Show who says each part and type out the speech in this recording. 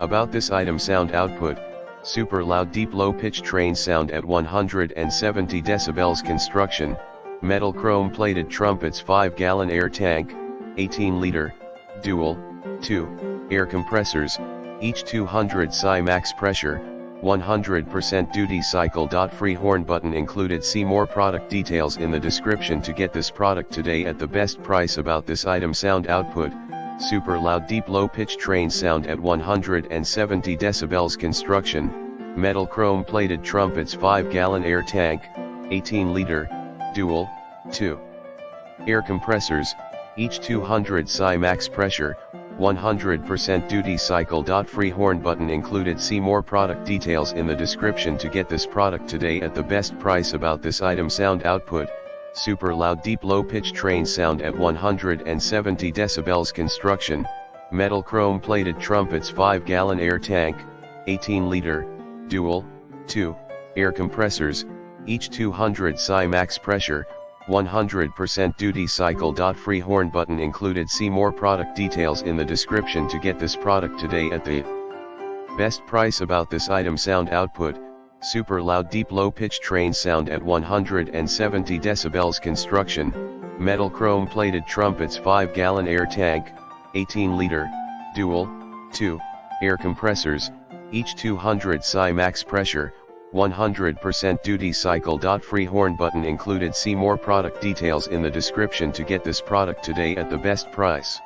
Speaker 1: About this item: sound output, super loud deep low pitch train sound at 170 decibels. Construction, metal chrome plated trumpets, 5-gallon air tank, 18-liter, dual, 2, air compressors, each 200 psi max pressure, 100% duty cycle. Free horn button included. See more product details in the description to get this product today at the best price. About this item: sound output, super loud deep low pitch train sound at 170 decibels. Construction, metal chrome plated trumpets, 5-gallon air tank, 18-liter, dual, 2, air compressors, each 200 psi max pressure, 100% duty cycle. Free horn button included. See more product details in the description to get this product today at the best price. About this item: sound output, super loud deep low pitch train sound at 170 decibels. Construction, metal chrome plated trumpets, 5-gallon air tank, 18-liter, dual, 2, air compressors, each 200 psi max pressure, 100% duty cycle. Free horn button included. See more product details in the description to get this product today at the best price. About this item: sound output, super loud deep low pitch train sound at 170 decibels. Construction, metal chrome plated trumpets, 5-gallon air tank, 18-liter, dual, 2, air compressors, each 200 psi max pressure, 100% duty cycle. Free horn button included. See more product details in the description to get this product today at the best price.